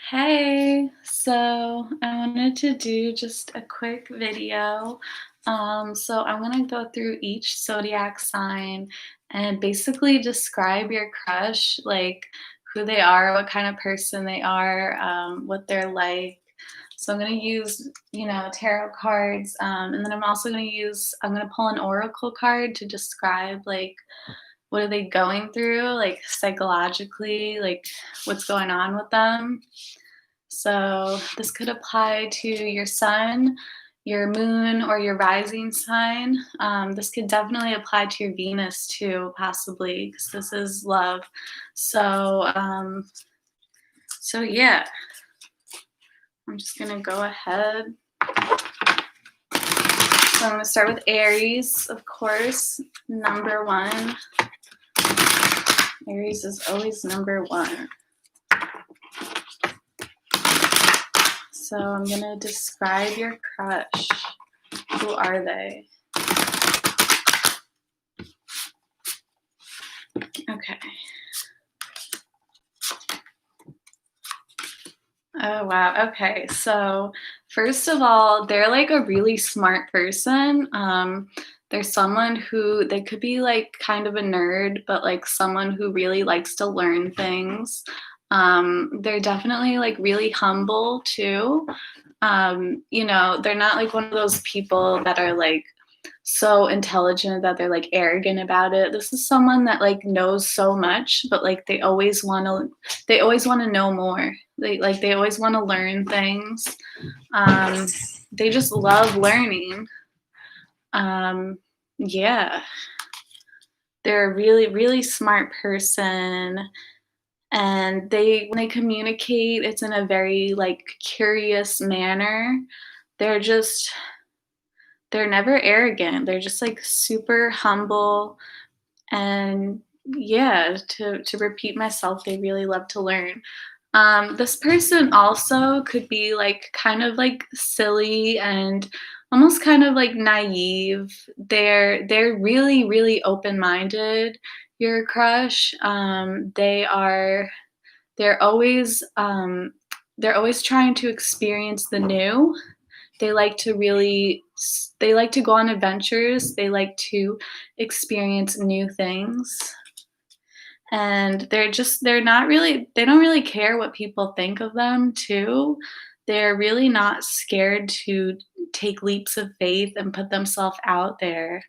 Hey, so I wanted to do just a quick video. So I'm gonna go through each zodiac sign and basically describe your crush, like who they are, what kind of person they are, what they're like. So I'm gonna use, tarot cards, and then I'm gonna pull an oracle card to describe like what are they going through, like psychologically, like what's going on with them. So this could apply to your sun, your moon, or your rising sign. This could definitely apply to your Venus too, possibly, because this is love. So, so yeah, I'm just gonna go ahead. So I'm gonna start with Aries, of course, number one. Aries is always number one. So I'm gonna describe your crush. Who are they? Okay. Oh, wow. Okay. So, first of all, they're like a really smart person. They're someone who they could be like kind of a nerd, but like someone who really likes to learn things. They're definitely like really humble too. They're not like one of those people that are like so intelligent that they're like arrogant about it. This is someone that like knows so much, but like they always want to know more. They always want to learn things. Um, they just love learning. Um, yeah, they're a really really smart person, and they when they communicate, it's in a very like curious manner. They're just they're never arrogant. They're just like super humble. And yeah, to repeat myself, they really love to learn. This person also could be like kind of like silly and almost kind of like naive. They're really really open-minded. Your crush, they're always they're always trying to experience the new. They like to go on adventures. They like to experience new things. And they don't really care what people think of them too. They're really not scared to take leaps of faith and put themselves out there.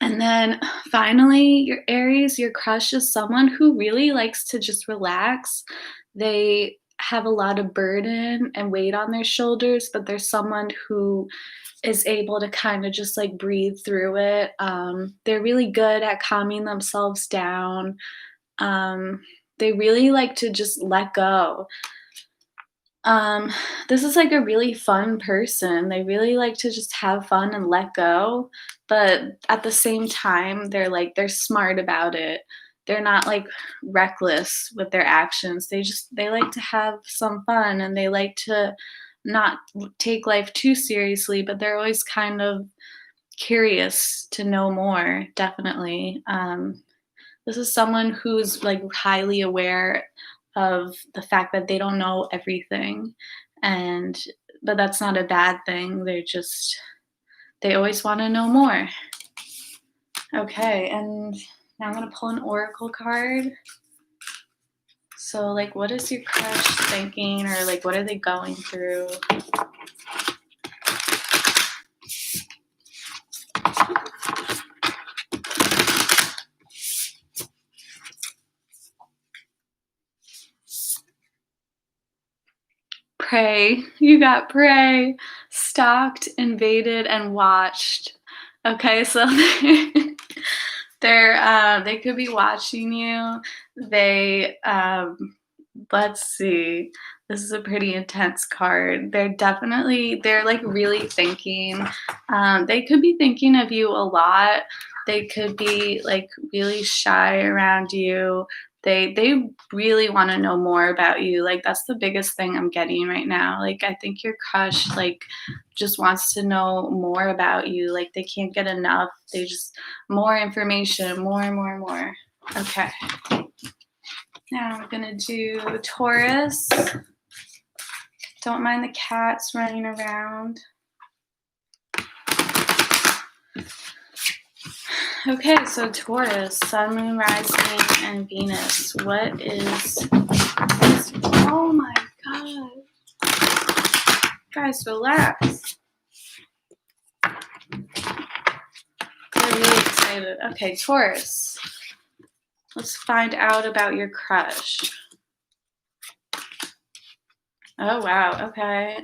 And then finally, your Aries, your crush is someone who really likes to just relax. They have a lot of burden and weight on their shoulders, but they're someone who is able to kind of just like breathe through it. They're really good at calming themselves down. Um, they really like to just let go. Um, this is like a really fun person. They really like to just have fun and let go, but at the same time, they're smart about it. They're not like reckless with their actions. They like to have some fun, and they like to not take life too seriously, but they're always kind of curious to know more, definitely. This is someone who's like highly aware of the fact that they don't know everything, and but that's not a bad thing. They always want to know more. Okay, and now I'm gonna pull an oracle card. So, like, what is your crush thinking, or like, what are they going through? Prey. You got prey. Stalked, invaded, and watched. Okay, so they could be watching you. They let's see. This is a pretty intense card. They're like really thinking. They could be thinking of you a lot. They could be like really shy around you. They really want to know more about you. Like that's the biggest thing I'm getting right now. Like I think your crush like just wants to know more about you. Like they can't get enough. They just more information, more and more and more. Okay. Now we're gonna do Taurus. Don't mind the cats running around. Okay, so Taurus, Sun, Moon, Rising, and Venus. What is... Oh my god. Guys, relax. I'm really excited. Okay, Taurus. Let's find out about your crush. Oh, wow. Okay.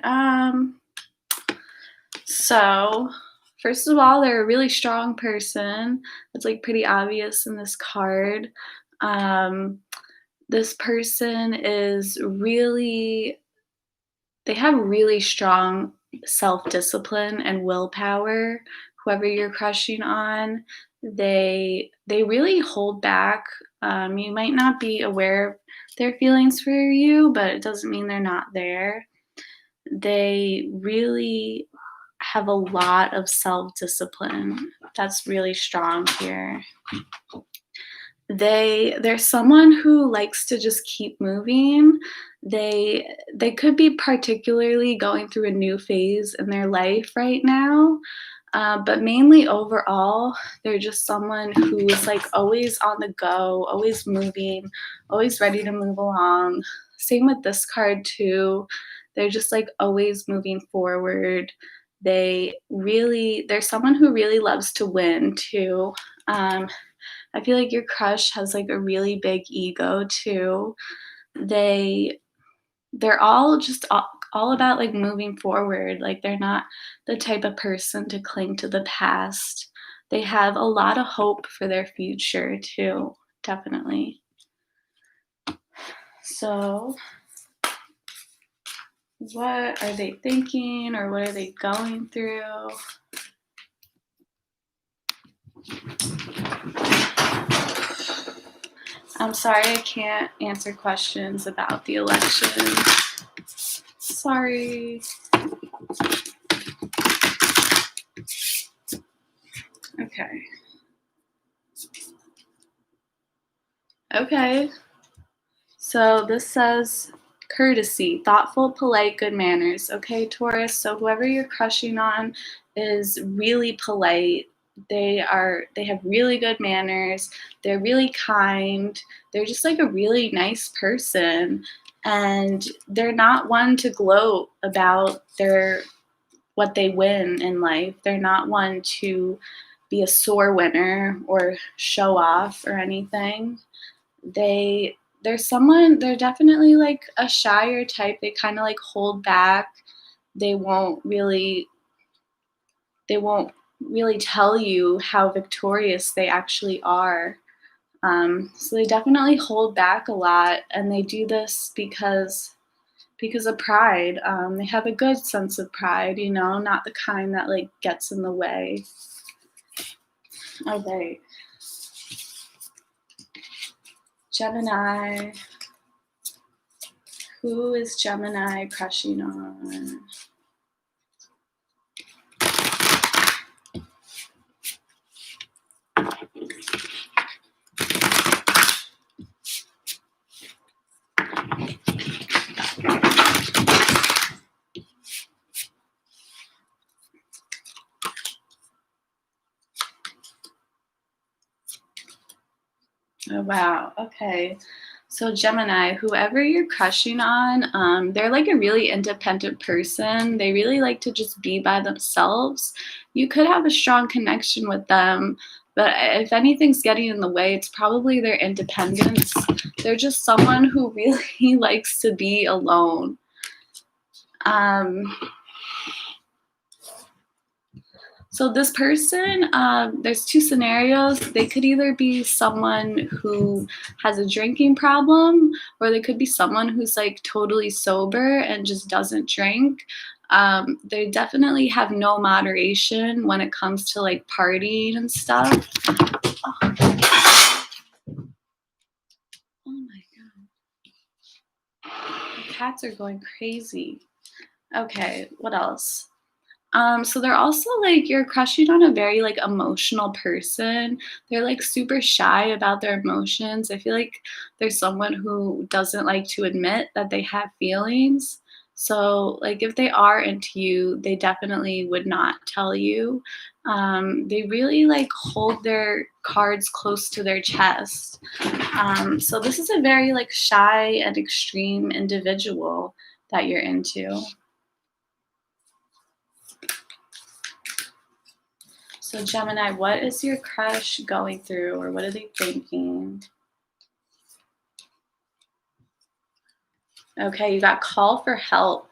So, first of all, they're a really strong person. That's like pretty obvious in this card. This person is really, they have really strong self-discipline and willpower. Whoever you're crushing on, they really hold back. You might not be aware of their feelings for you, but it doesn't mean they're not there. They really have a lot of self-discipline. That's really strong here. They're someone who likes to just keep moving. They could be particularly going through a new phase in their life right now, but mainly overall, they're just someone who is like always on the go, always moving, always ready to move along. Same with this card too. They're just like always moving forward. They're someone who really loves to win too. I feel like your crush has like a really big ego too. They they're all just all about like moving forward. Like they're not the type of person to cling to the past. They have a lot of hope for their future too, definitely. So, what are they thinking or what are they going through? I'm sorry I can't answer questions about the election. Sorry. Okay. Okay. So this says courtesy, thoughtful, polite, good manners. Okay, Taurus. So whoever you're crushing on is really polite. They have really good manners. They're really kind. They're just like a really nice person. And they're not one to gloat about what they win in life. They're not one to be a sore winner or show off or anything. They're definitely like a shyer type. They kind of like hold back. They won't really they won't really tell you how victorious they actually are. So they definitely hold back a lot, and they do this because of pride. They have a good sense of pride, not the kind that like gets in the way. All right. Gemini. Who is Gemini crushing on? Oh, wow. Okay. So Gemini, whoever you're crushing on, they're like a really independent person. They really like to just be by themselves. You could have a strong connection with them, but if anything's getting in the way, it's probably their independence. They're just someone who really likes to be alone. So this person, there's two scenarios. They could either be someone who has a drinking problem, or they could be someone who's like totally sober and just doesn't drink. They definitely have no moderation when it comes to like partying and stuff. Oh, oh my god. The cats are going crazy. Okay, what else? So they're also like you're crushing on a very like emotional person. They're like super shy about their emotions. I feel like there's someone who doesn't like to admit that they have feelings. So like if they are into you, they definitely would not tell you. They really like hold their cards close to their chest. So this is a very like shy and extreme individual that you're into. So Gemini, what is your crush going through or what are they thinking? Okay, you got call for help.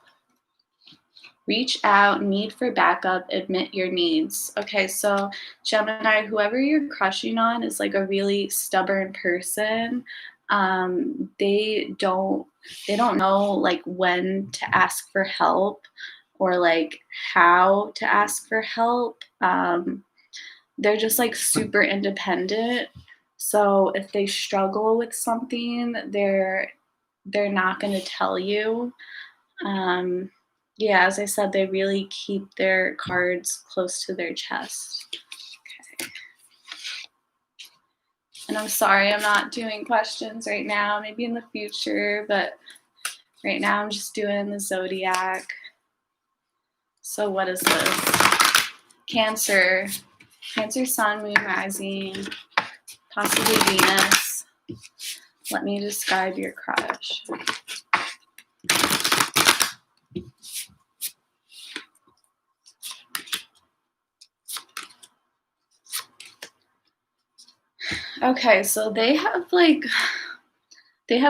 Reach out, need for backup, admit your needs. Okay, so Gemini, whoever you're crushing on is like a really stubborn person. They don't know like when to ask for help or like how to ask for help. They're just like super independent. So if they struggle with something, they're not going to tell you. Um, yeah, as I said, they really keep their cards close to their chest. Okay. And I'm sorry, I'm not doing questions right now, maybe in the future, but right now I'm just doing the zodiac. So, what is this? Cancer. Cancer, sun, moon, rising, possibly Venus. Let me describe your crush. Okay, so they have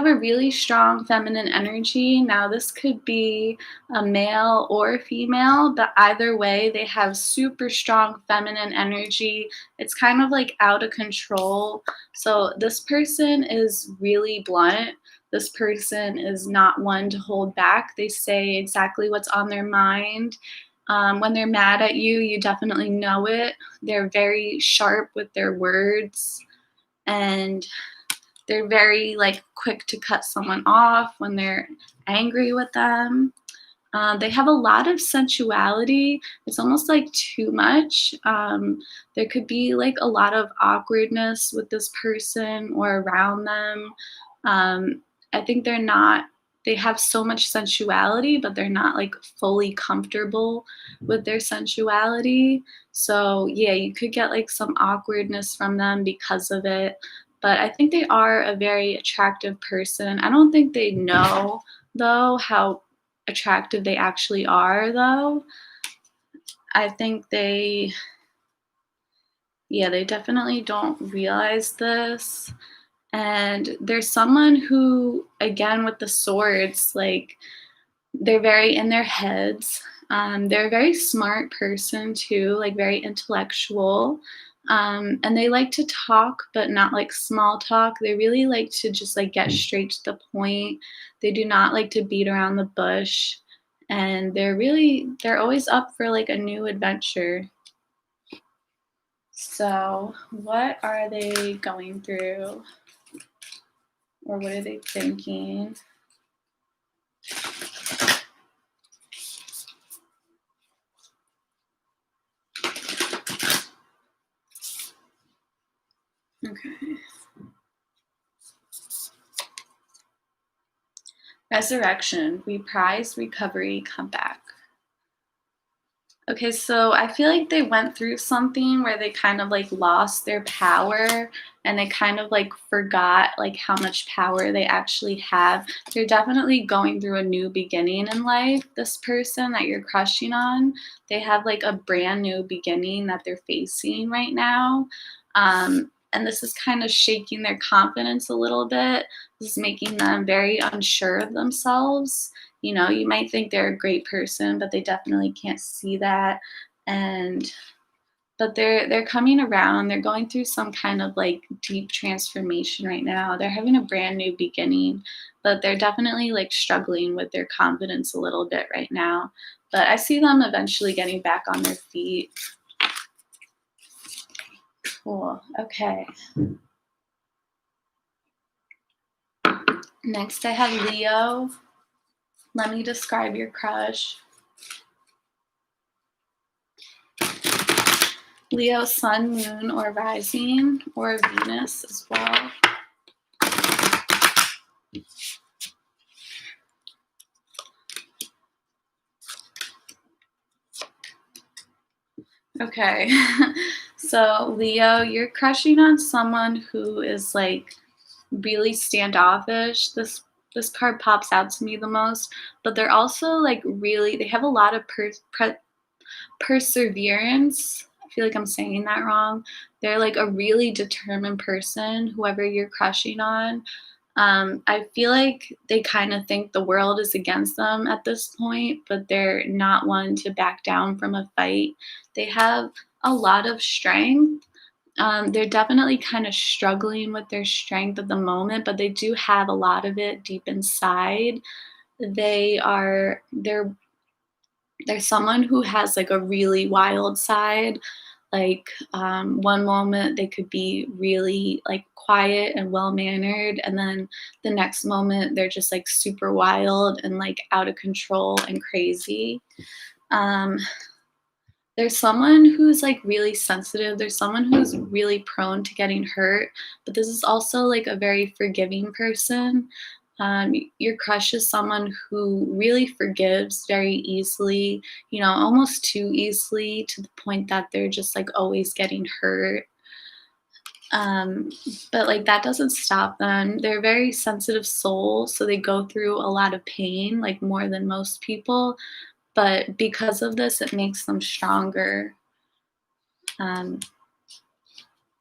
a really strong feminine energy. Now, this could be a male or a female, but either way, they have super strong feminine energy. It's kind of like out of control. So, this person is really blunt. This person is not one to hold back. They say exactly what's on their mind. When they're mad at you, you definitely know it. They're very sharp with their words and they're very like quick to cut someone off when they're angry with them. They have a lot of sensuality. It's almost like too much. There could be like a lot of awkwardness with this person or around them. Um, I think they have so much sensuality, but they're not like fully comfortable with their sensuality. So, yeah, you could get like some awkwardness from them because of it. But I think they are a very attractive person. I don't think they know, though, how attractive they actually are, though. I think they definitely don't realize this. And there's someone who, again, with the swords, like they're very in their heads. They're a very smart person too, like very intellectual. And they like to talk, but not like small talk. They really like to just like get straight to the point. They do not like to beat around the bush. And they're always up for like a new adventure. So, what are they going through? Or what are they thinking? Okay. Resurrection, reprise, recovery, comeback. Okay, so I feel like they went through something where they kind of like lost their power and they kind of like forgot like how much power they actually have. They're definitely going through a new beginning in life. This person that you're crushing on, they have like a brand new beginning that they're facing right now. And this is kind of shaking their confidence a little bit. This is making them very unsure of themselves. You might think they're a great person, but they definitely can't see that. And but they're coming around. They're going through some kind of like deep transformation right now. They're having a brand new beginning, but they're definitely like struggling with their confidence a little bit right now. But I see them eventually getting back on their feet. Cool. Okay. Next, I have Leo. Let me describe your crush. Leo, sun, moon, or rising, or Venus as well. Okay. So, Leo, you're crushing on someone who is like really standoffish. This card pops out to me the most, but they're also like really they have a lot of perseverance. I feel like I'm saying that wrong. They're like a really determined person, whoever you're crushing on. I feel like they kind of think the world is against them at this point, but they're not one to back down from a fight. They have a lot of strength. They're definitely kind of struggling with their strength at the moment, but they do have a lot of it deep inside. They're someone who has like a really wild side. Like one moment they could be really like quiet and well mannered, and then the next moment they're just like super wild and like out of control and crazy. Um, there's someone who's like really sensitive. There's someone who's really prone to getting hurt, but this is also like a very forgiving person. Your crush is someone who really forgives very easily, almost too easily to the point that they're just like always getting hurt. Um, but like that doesn't stop them. They're a very sensitive soul, so they go through a lot of pain, like more than most people. But because of this, it makes them stronger. Um,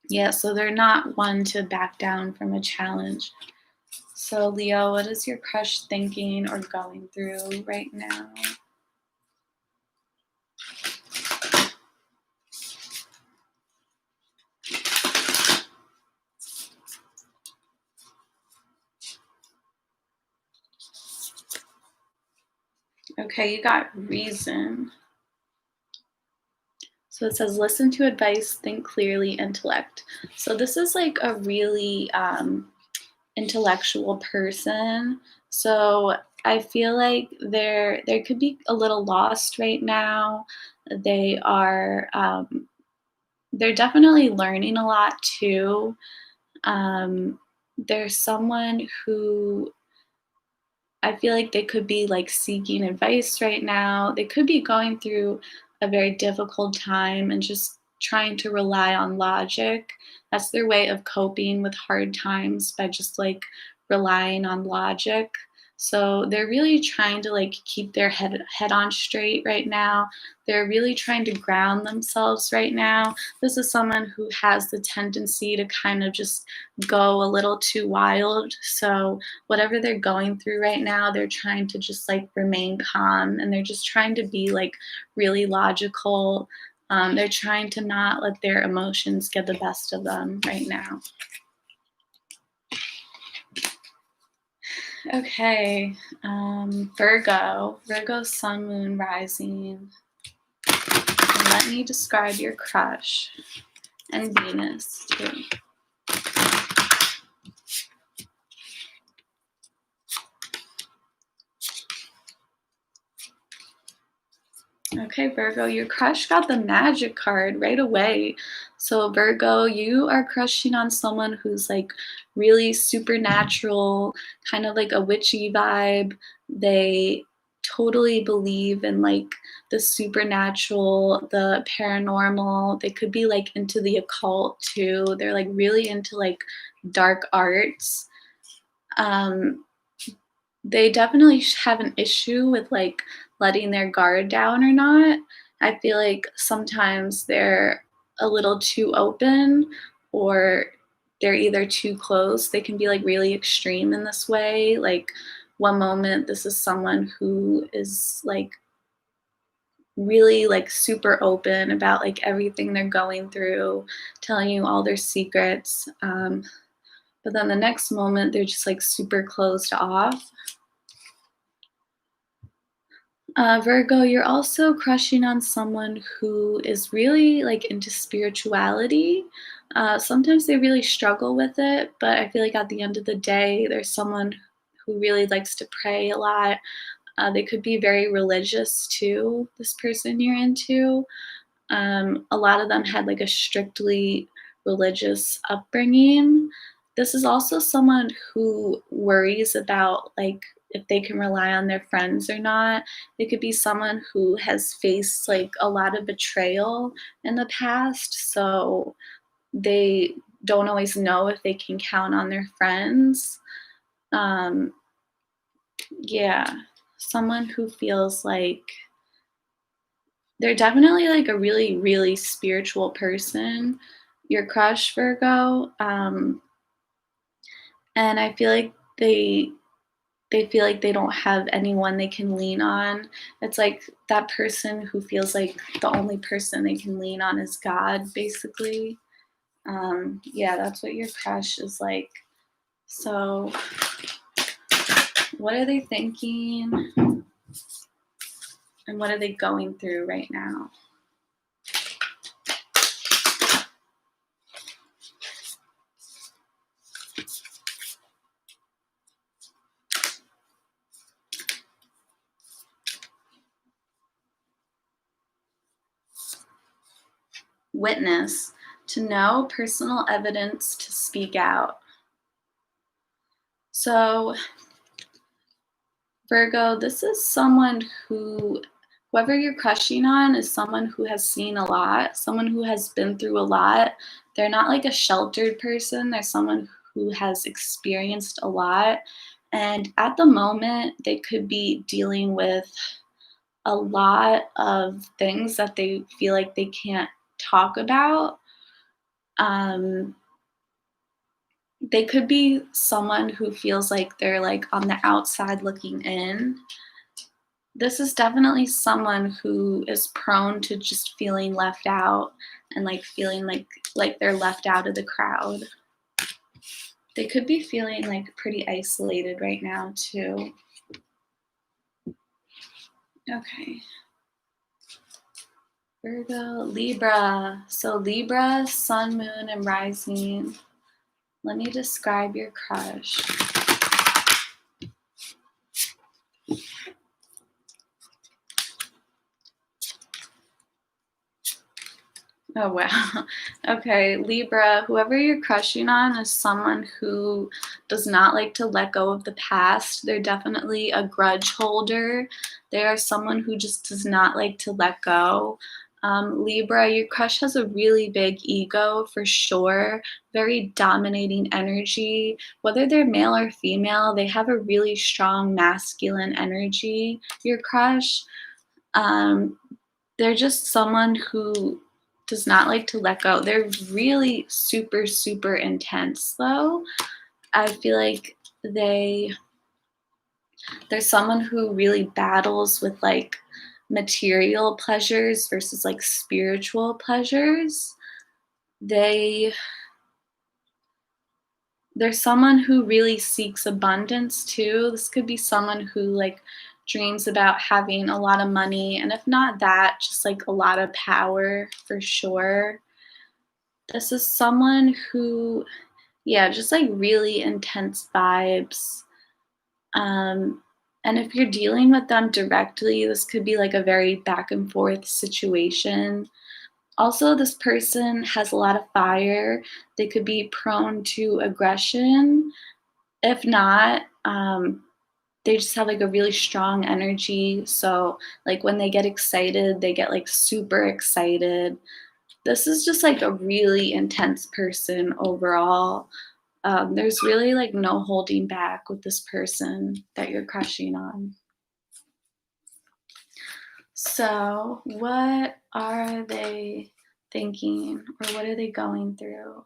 yeah, so they're not one to back down from a challenge. So, Leo, what is your crush thinking or going through right now? Okay, you got reason. So it says listen to advice, think clearly, intellect. So this is like a really intellectual person. So I feel like they could be a little lost right now. They are they're definitely learning a lot too. Um, there's someone who I feel like they could be like seeking advice right now. They could be going through a very difficult time and just trying to rely on logic. That's their way of coping with hard times by just like relying on logic. So they're really trying to like keep their head on straight right now. They're really trying to ground themselves right now. This is someone who has the tendency to kind of just go a little too wild. So whatever they're going through right now, they're trying to just like remain calm, and they're just trying to be like really logical. They're trying to not let their emotions get the best of them right now. Okay, Virgo, sun, moon, rising. And let me describe your crush and Venus too. Okay, Virgo, your crush got the magic card right away. So, Virgo, you are crushing on someone who's like really supernatural, kind of like a witchy vibe. They totally believe in like the supernatural, the paranormal. They could be like into the occult too. They're like really into like dark arts. Um, they definitely have an issue with like letting their guard down or not. I feel like sometimes they're a little too open, or they're either too close. They can be like really extreme in this way. Like one moment this is someone who is like really like super open about like everything they're going through, telling you all their secrets. But then the next moment they're just like super closed off. Virgo, you're also crushing on someone who is really like into spirituality. Sometimes they really struggle with it, but I feel like at the end of the day, there's someone who really likes to pray a lot. They could be very religious too, this person you're into. A lot of them had like a strictly religious upbringing. This is also someone who worries about like if they can rely on their friends or not. It could be someone who has faced like a lot of betrayal in the past, so they don't always know if they can count on their friends. Um, yeah, someone who feels like they're definitely like a really, really spiritual person, your crush, Virgo. And I feel like they feel like they don't have anyone they can lean on. It's like that person who feels like the only person they can lean on is God, basically. Yeah, that's what your crush is like. So, what are they thinking and what are they going through right now? Witness, to know personal evidence to speak out. So, Virgo, this is someone whoever you're crushing on is someone who has seen a lot, someone who has been through a lot. They're not like a sheltered person, they're someone who has experienced a lot. And at the moment, they could be dealing with a lot of things that they feel like they can't talk about. Um, they could be someone who feels like they're like on the outside looking in. This is definitely someone who is prone to just feeling left out and like feeling like they're left out of the crowd. They could be feeling like pretty isolated right now too. Okay. Virgo, Libra. So Libra, sun, moon, and rising. Let me describe your crush. Oh, wow. Okay, Libra, whoever you're crushing on is someone who does not like to let go of the past. They're definitely a grudge holder. They are someone who just does not like to let go. Libra, your crush has a really big ego for sure, very dominating energy. Whether they're male or female, they have a really strong masculine energy, your crush. Um, they're just someone who does not like to let go. They're really super, super intense though. I feel like they're someone who really battles with like material pleasures versus like spiritual pleasures. They they're someone who really seeks abundance too. This could be someone who like dreams about having a lot of money and if not that, just like a lot of power for sure. This is someone who, yeah, just like really intense vibes. Um, and if you're dealing with them directly, this could be like a very back and forth situation. Also, this person has a lot of fire. They could be prone to aggression. If not, they just have like a really strong energy. So, like when they get excited, they get like super excited. This is just like a really intense person overall. There's really like no holding back with this person that you're crushing on. So, what are they thinking or what are they going through?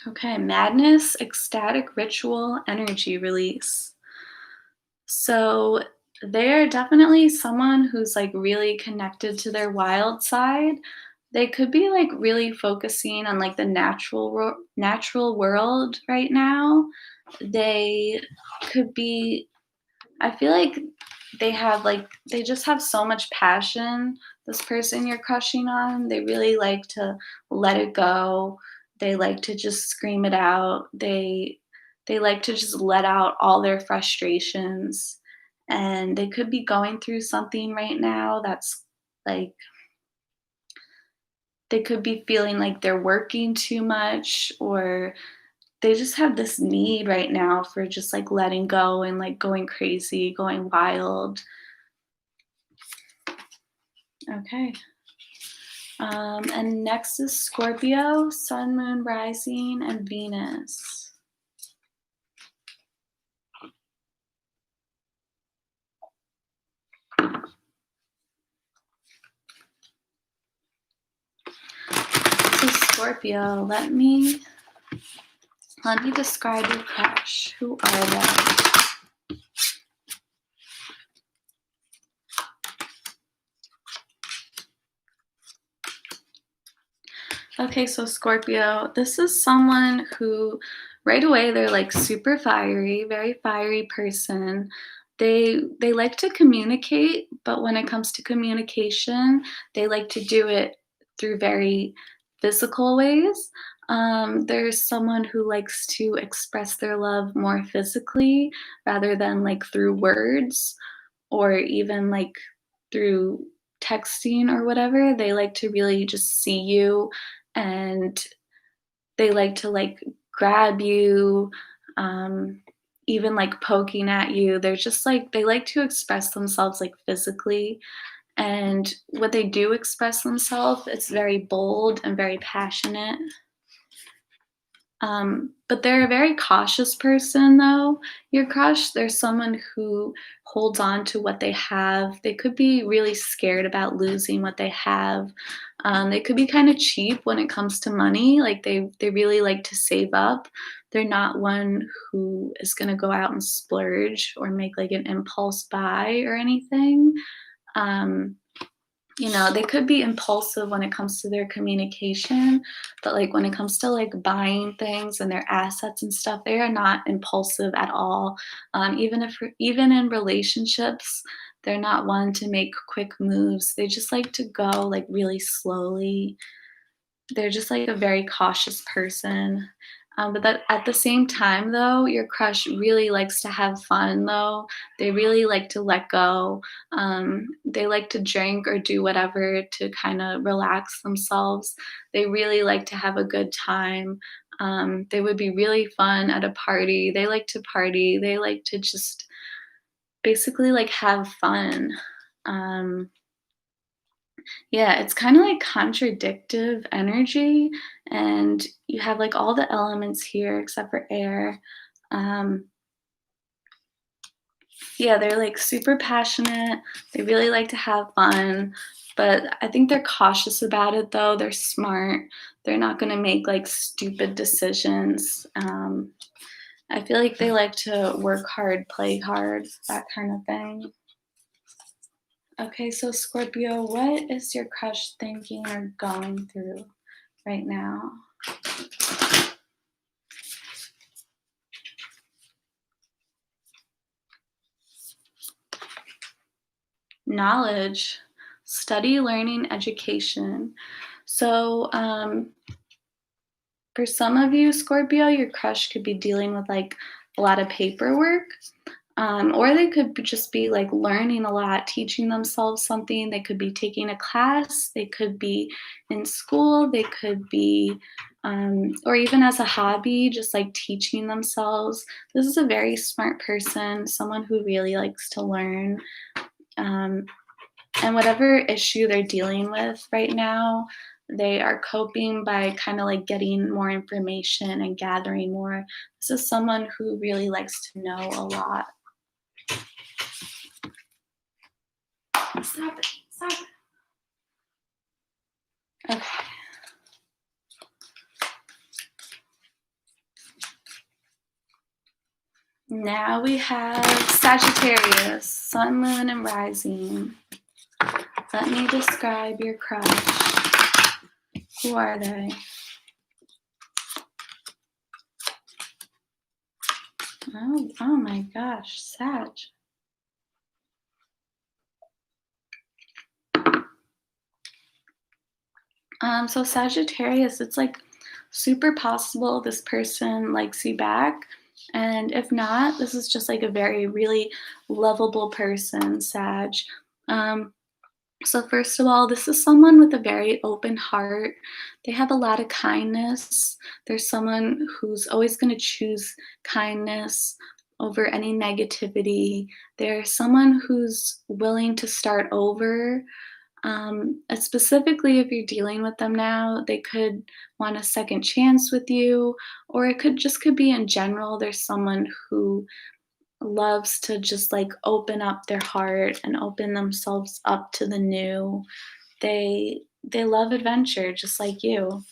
Okay, madness, ecstatic ritual, energy release. So, they're definitely someone who's like really connected to their wild side. They could be like really focusing on like the natural world right now. They could be I feel like they just have so much passion, this person you're crushing on. They really like to let it go. They like to just scream it out. They like to just let out all their frustrations, and they could be going through something right now that's like they could be feeling like they're working too much, or they just have this need right now for just like letting go and like going crazy, going wild. Okay. And next is Scorpio, Sun, Moon, Rising, and Venus. So Scorpio, let me describe your crush. Who are they? Okay, so Scorpio, this is someone who right away they're like super fiery, very fiery person. They like to communicate, but when it comes to communication, they like to do it through very physical ways. There's someone who likes to express their love more physically rather than like through words or even like through texting or whatever. They like to really just see you, and they like to like grab you, um, even like poking at you. They're just like they like to express themselves like physically. And when they do express themselves, it's very bold and very passionate. But they're a very cautious person, though. Your crush, they're someone who holds on to what they have. They could be really scared about losing what they have. They could be kind of cheap when it comes to money. Like they really like to save up. They're not one who is going to go out and splurge or make like an impulse buy or anything. Um, they could be impulsive when it comes to their communication, but like when it comes to like buying things and their assets and stuff, they are not impulsive at all. Even in relationships, they're not one to make quick moves. They just like to go like really slowly. They're just like a very cautious person. But that at the same time, though, your crush really likes to have fun, though. They really like to let go. They like to drink or do whatever to kind of relax themselves. They really like to have a good time. They would be really fun at a party. They like to party. They like to just basically like have fun. Um, yeah, it's kinda like contradictive energy, and you have, like, all the elements here except for air. Um, yeah, they're, like, super passionate, they really like to have fun, but I think they're cautious about it, though, they're smart, they're not gonna make, like, stupid decisions. I feel like they like to work hard, play hard, that kind of thing. Okay, so Scorpio, what is your crush thinking or going through right now? Knowledge, study, learning, education. So, for some of you, Scorpio, your crush could be dealing with like a lot of paperwork, or they could just be like learning a lot, teaching themselves something. They could be taking a class, they could be in school, they could be, or even as a hobby, just like teaching themselves. This is a very smart person, someone who really likes to learn. Um, and whatever issue they're dealing with right now, they are coping by kind of like getting more information and gathering more. This is someone who really likes to know a lot. Stop it. Stop it. Okay. Now we have Sagittarius, Sun, Moon, and Rising. Let me describe your crush. Who are they? Oh my gosh, Sag. So Sagittarius, it's like super possible this person likes you back. And if not, this is just like a very, really lovable person, Sag. Um, so, first of all, this is someone with a very open heart. They have a lot of kindness. There's someone who's always going to choose kindness over any negativity. They're someone who's willing to start over. Specifically, if you're dealing with them now, they could want a second chance with you, or it could be in general. There's someone who loves to just like open up their heart and open themselves up to the new. They love adventure just like you.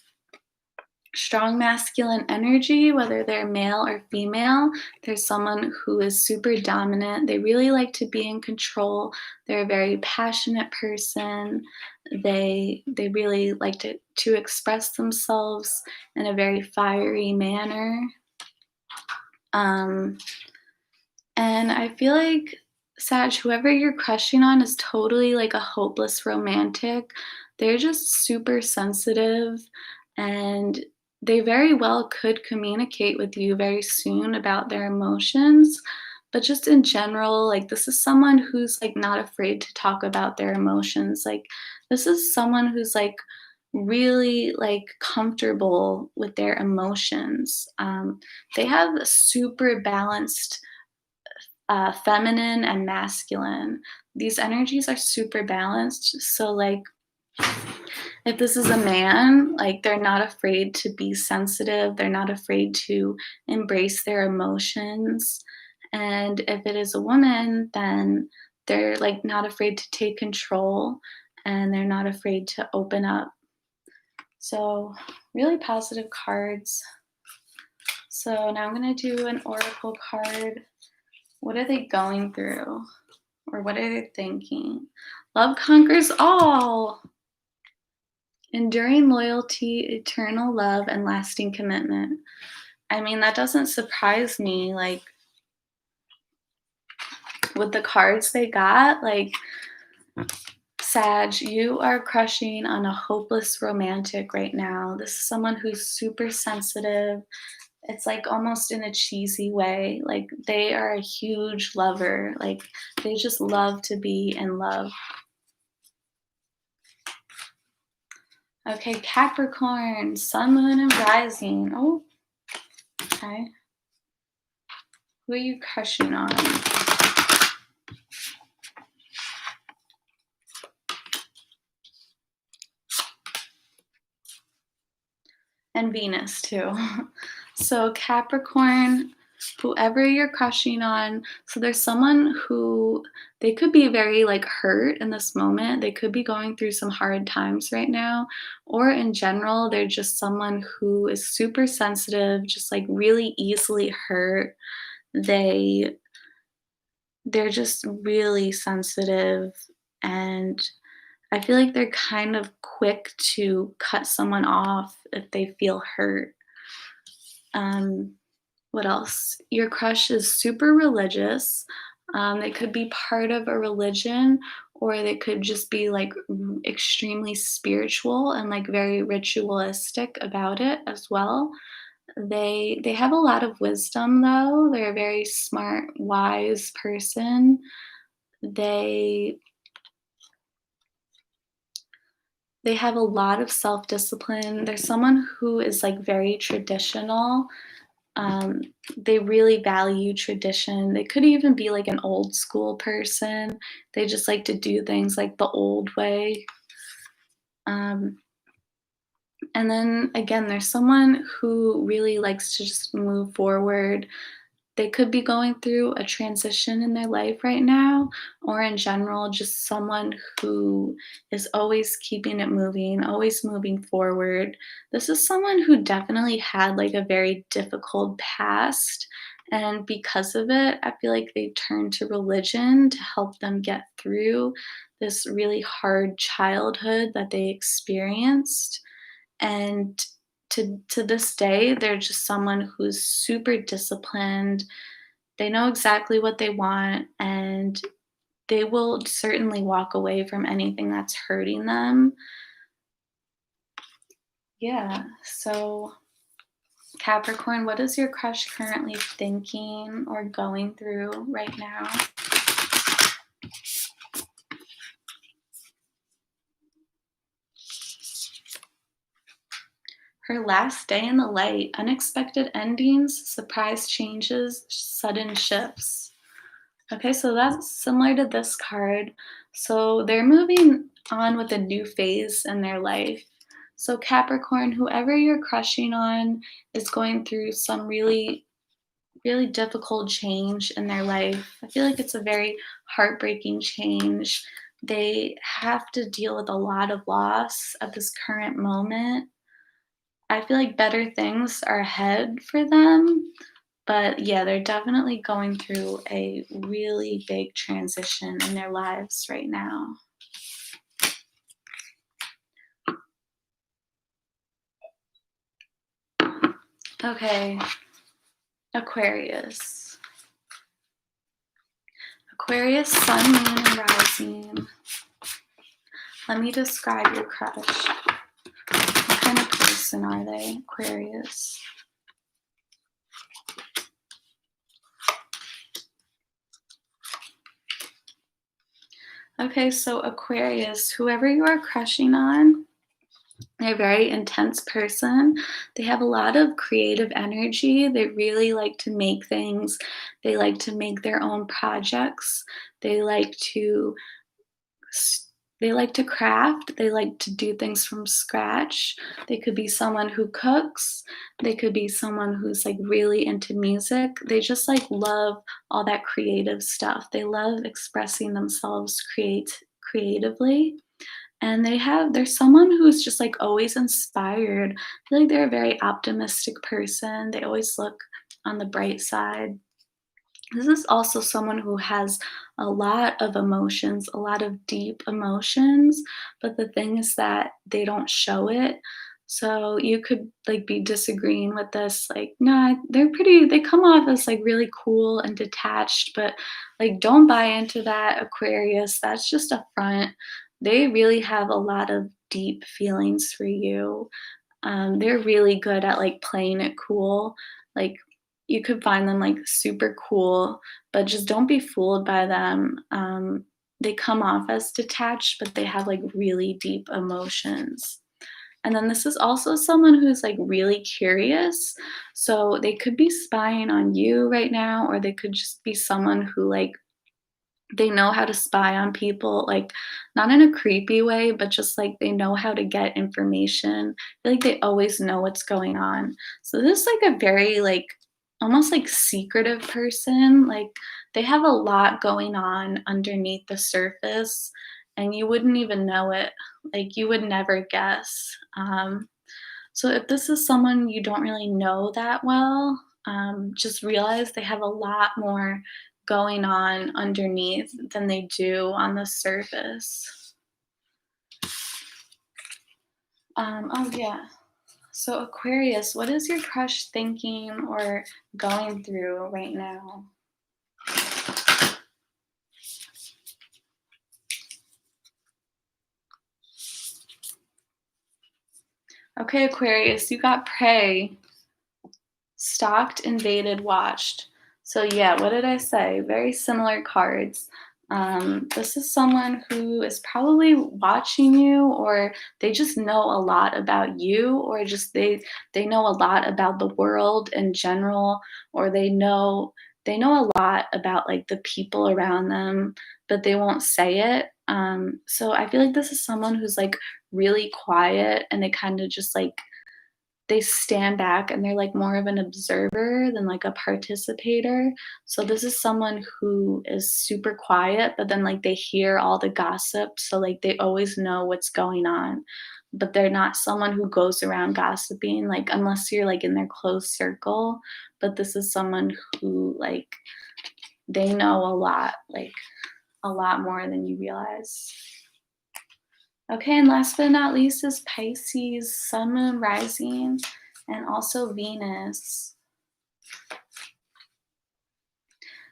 Strong masculine energy, whether they're male or female. There's someone who is super dominant. They really like to be in control. They're a very passionate person. They really like to express themselves in a very fiery manner. Um, and I feel like, Sag, whoever you're crushing on is totally like a hopeless romantic. They're just super sensitive and they very well could communicate with you very soon about their emotions. But just in general, like this is someone who's like not afraid to talk about their emotions. Like this is someone who's like really like comfortable with their emotions. They have a super balanced feminine and masculine. These energies are super balanced. So, like, if this is a man, like, they're not afraid to be sensitive, they're not afraid to embrace their emotions. And if it is a woman, then they're like not afraid to take control and they're not afraid to open up. So, really positive cards. So, now I'm going to do an oracle card. What are they going through? Or what are they thinking? Love conquers all. Enduring loyalty, eternal love, and lasting commitment. I mean, that doesn't surprise me. Like, with the cards they got, like, Sag, you are crushing on a hopeless romantic right now. This is someone who's super sensitive. It's like almost in a cheesy way. Like, they are a huge lover. Like, they just love to be in love. Okay, Capricorn, Sun, Moon, and Rising. Oh, okay. Who are you crushing on? And Venus, too. So, Capricorn, whoever you're crushing on, so there's someone who they could be very like hurt in this moment. They could be going through some hard times right now, or in general, they're just someone who is super sensitive, just like really easily hurt. They they're just really sensitive and I feel like they're kind of quick to cut someone off if they feel hurt. Um, what else? Your crush is super religious. They could be part of a religion, or they could just be like extremely spiritual and like very ritualistic about it as well. They have a lot of wisdom though. They're a very smart, wise person. They They have a lot of self-discipline. They're someone who is, like, very traditional. Um, they really value tradition. They could even be, like, an old school person. They just like to do things, like, the old way. Um, and then, again, there's someone who really likes to just move forward. They could be going through a transition in their life right now, or in general, just someone who is always keeping it moving, always moving forward. This is someone who definitely had like a very difficult past. And because of it, I feel like they turned to religion to help them get through this really hard childhood that they experienced. And to this day, they're just someone who's super disciplined. They know exactly what they want, and they will certainly walk away from anything that's hurting them. Yeah. So, Capricorn, what is your crush currently thinking or going through right now? Her last day in the light, unexpected endings, surprise changes, sudden shifts. Okay, so that's similar to this card. So they're moving on with a new phase in their life. So, Capricorn, whoever you're crushing on is going through some really difficult change in their life. I feel like it's a very heartbreaking change. They have to deal with a lot of loss at this current moment. I feel like better things are ahead for them, but yeah, they're definitely going through a really big transition in their lives right now. Okay, Aquarius. Aquarius, sun, moon, and rising. Let me describe your crush. What kind of person are they, Aquarius? Okay, so Aquarius, whoever you are crushing on, they're a very intense person. They have a lot of creative energy. They really like to make things. They like to make their own projects. They like to they like to craft. They like to do things from scratch. They could be someone who cooks. They could be someone who's like really into music. They just like love all that creative stuff. They love expressing themselves creatively, and they're someone who's just like always inspired. I feel like they're a very optimistic person. They always look on the bright side. This is also someone who has a lot of emotions, a lot of deep emotions, but the thing is that they don't show it. So you could like be disagreeing with this, like, nah, they come off as like really cool and detached, but like don't buy into that, Aquarius. That's just a front. They really have a lot of deep feelings for you. They're really good at like playing it cool. Like you could find them like super cool, but just don't be fooled by them. They come off as detached, but they have like really deep emotions. And then this is also someone who's like really curious. So they could be spying on you right now, or they could just be someone who like they know how to spy on people, like, not in a creepy way, but just, like, they know how to get information. I feel like they always know what's going on. So this is, like, a very, like, almost, like, secretive person, like, they have a lot going on underneath the surface, and you wouldn't even know it. Like, you would never guess. So if this is someone you don't really know that well, just realize they have a lot more going on underneath than they do on the surface. Oh yeah. So Aquarius, what is your crush thinking or going through right now? Okay, Aquarius, you got prey. Stalked, invaded, watched. So yeah, what did I say? Very similar cards. This is someone who is probably watching you, or they just know a lot about you, or just they know a lot about the world in general, or they know a lot about like the people around them, but they won't say it. So I feel like this is someone who's like really quiet, and they kind of just like they stand back and they're like more of an observer than like a participator. So this is someone who is super quiet, but then like they hear all the gossip. So like they always know what's going on, but they're not someone who goes around gossiping, like unless you're like in their close circle. But this is someone who like they know a lot, like a lot more than you realize. Okay, and last but not least is Pisces, Sun, Moon, Rising, and also Venus.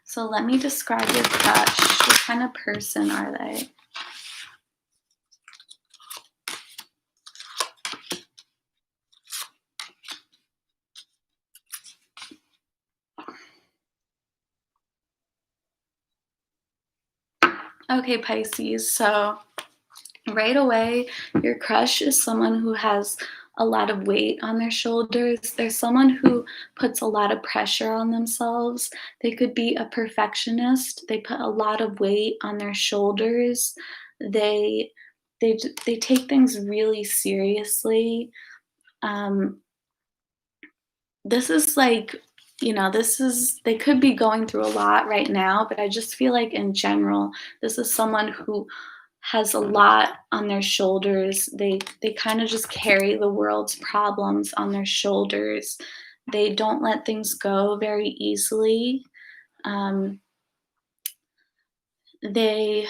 So let me describe your crush. What kind of person are they? Okay, Pisces. So right away, your crush is someone who has a lot of weight on their shoulders. They're someone who puts a lot of pressure on themselves. They could be a perfectionist. They put a lot of weight on their shoulders. They they take things really seriously. Um, this is like, this is they could be going through a lot right now, but I just feel like in general, this is someone who has a lot on their shoulders. They kind of just carry the world's problems on their shoulders. They don't let things go very easily. Um, they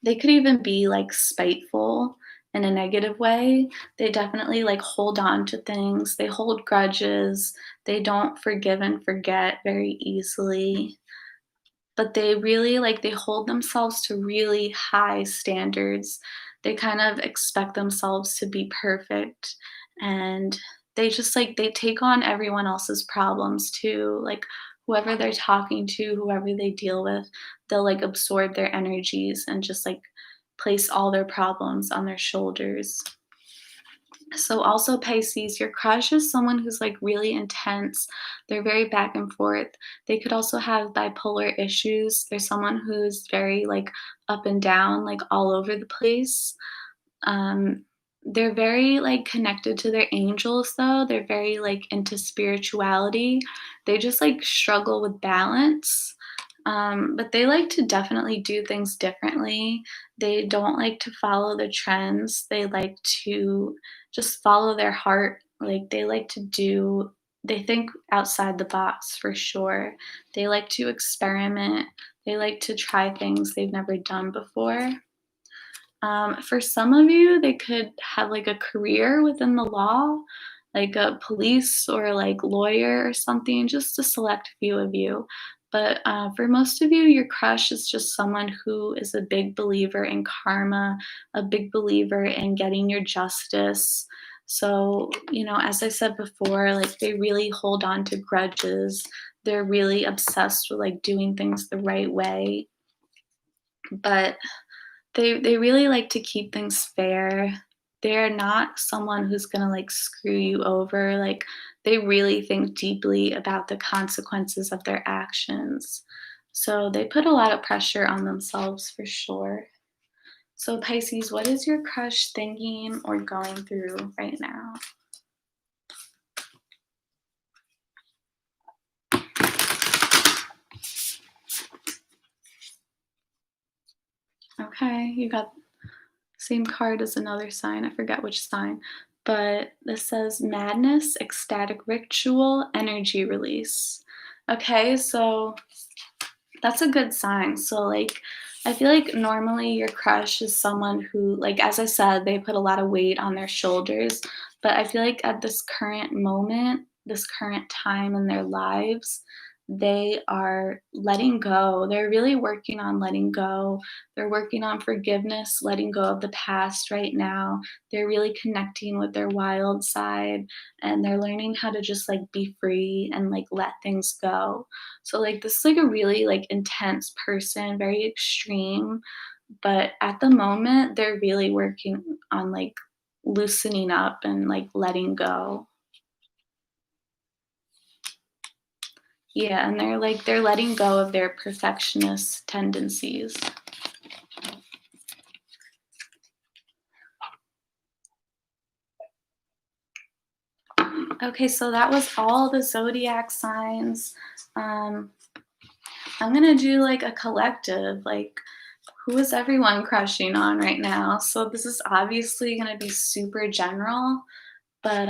they could even be like spiteful in a negative way. They definitely like hold on to things. They hold grudges. They don't forgive and forget very easily. But they really they hold themselves to really high standards. They kind of expect themselves to be perfect, and they just they take on everyone else's problems too. Like whoever they're talking to, whoever they deal with, they'll absorb their energies and just place all their problems on their shoulders. So also Pisces, your crush is someone who's really intense. They're very back and forth. They could also have bipolar issues. They're someone who's very up and down, all over the place. Um, they're very connected to their angels though. They're very into spirituality. They just struggle with balance. But they like to definitely do things differently. They don't like to follow the trends. They like to just follow their heart. They like to they think outside the box for sure. They like to experiment. They like to try things they've never done before. For some of you, they could have a career within the law, like a police or lawyer or something, just to select a few of you. But for most of you, your crush is just someone who is a big believer in karma, a big believer in getting your justice. So, as I said before, they really hold on to grudges. They're really obsessed with doing things the right way. But they really like to keep things fair. They're not someone who's gonna, screw you over, they really think deeply about the consequences of their actions. So, they put a lot of pressure on themselves for sure. So, Pisces, what is your crush thinking or going through right now? Okay, you got same card as another sign, I forget which sign, but this says madness, ecstatic ritual, energy release. Okay, so that's a good sign. So, I feel like normally your crush is someone who, as I said, they put a lot of weight on their shoulders. But I feel like at this current moment, this current time in their lives, they are letting go. They're really working on letting go. They're working on forgiveness, letting go of the past right now. They're really connecting with their wild side, and they're learning how to just be free and let things go. So this is a really intense person, very extreme, but at the moment they're really working on loosening up and letting go. Yeah, and they're letting go of their perfectionist tendencies. Okay, so that was all the zodiac signs. Um, I'm gonna do a collective, who is everyone crushing on right now? So this is obviously gonna be super general, but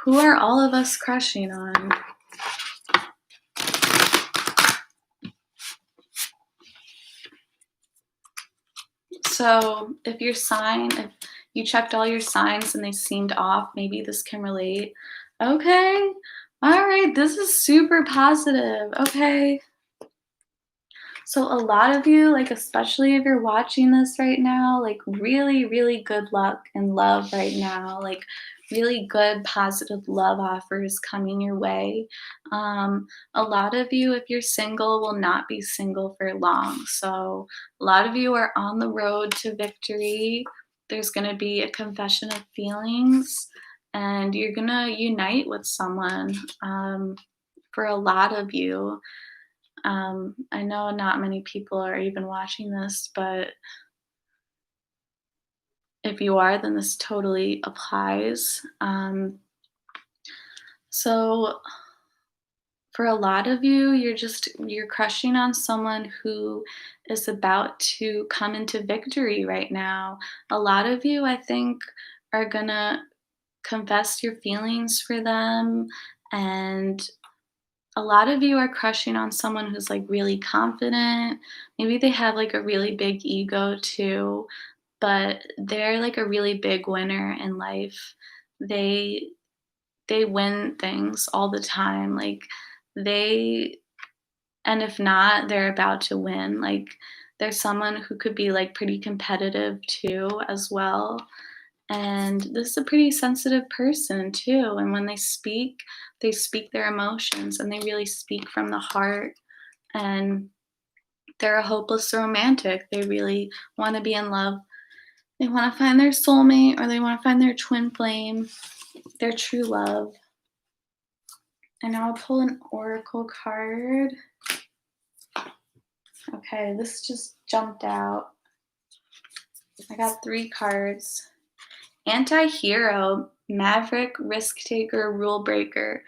who are all of us crushing on? So if you checked all your signs and they seemed off, maybe this can relate. Okay. All right. This is super positive. Okay. So a lot of you, especially if you're watching this right now, really, really good luck and love right now. really good, positive love offers coming your way. A lot of you, if you're single, will not be single for long. So, a lot of you are on the road to victory. There's going to be a confession of feelings, and you're going to unite with someone. For a lot of you, I know not many people are even watching this, but if you are, then this totally applies. So for a lot of you, you're crushing on someone who is about to come into victory right now. A lot of you, I think, are gonna confess your feelings for them, and a lot of you are crushing on someone who's like really confident. Maybe they have like a really big ego too, but they're like a really big winner in life. They they win things all the time. Like they and if not, they're about to win. Like there's someone who could be like pretty competitive too as well. And this is a pretty sensitive person too. And when they speak their emotions and they really speak from the heart. And they're a hopeless romantic. They really want to be in love. They want to find their soulmate or they want to find their twin flame, their true love. And now I'll pull an oracle card. Okay, this just jumped out. I got 3 cards. Anti-hero, maverick, risk taker, rule breaker.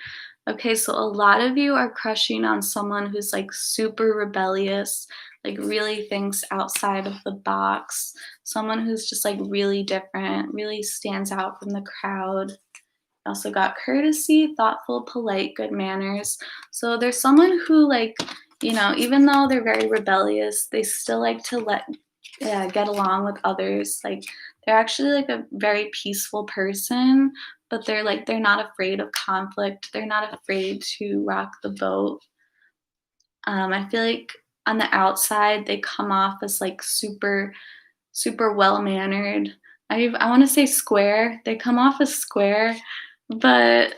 Okay, so a lot of you are crushing on someone who's like super rebellious, like really thinks outside of the box, someone who's just like really different, really stands out from the crowd. Also got courtesy, thoughtful, polite, good manners. So there's someone who like, even though they're very rebellious, they still like to get along with others. Like they're actually like a very peaceful person, but they're not afraid of conflict. They're not afraid to rock the boat. I feel like on the outside they come off as like super super well mannered. I want to say square. They come off as square, but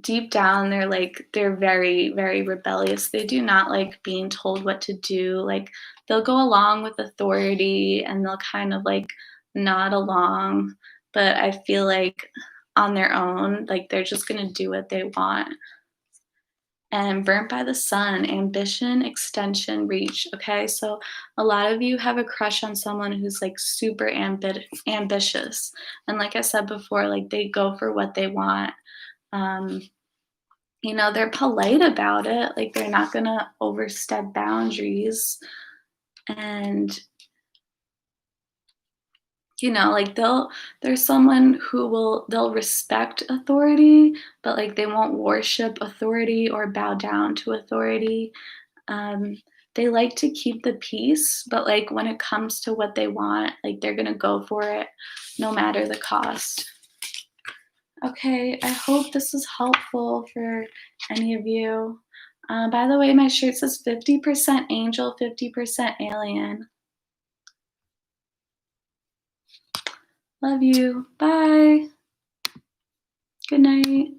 deep down they're very very rebellious. They do not like being told what to do. Like they'll go along with authority and they'll kind of like nod along, but I feel like on their own like they're just going to do what they want. And burnt by the sun, ambition, extension, reach. Okay, so a lot of you have a crush on someone who's like super ambitious, and like I said before, like they go for what they want. um, they're polite about it. Like they're not gonna overstep boundaries. And, like there's someone who they'll respect authority, but like they won't worship authority or bow down to authority. Um, they like to keep the peace, but like when it comes to what they want, like they're gonna go for it no matter the cost. Okay, I hope this is helpful for any of you. By the way, my shirt says 50% angel, 50% alien. Love you. Bye. Good night.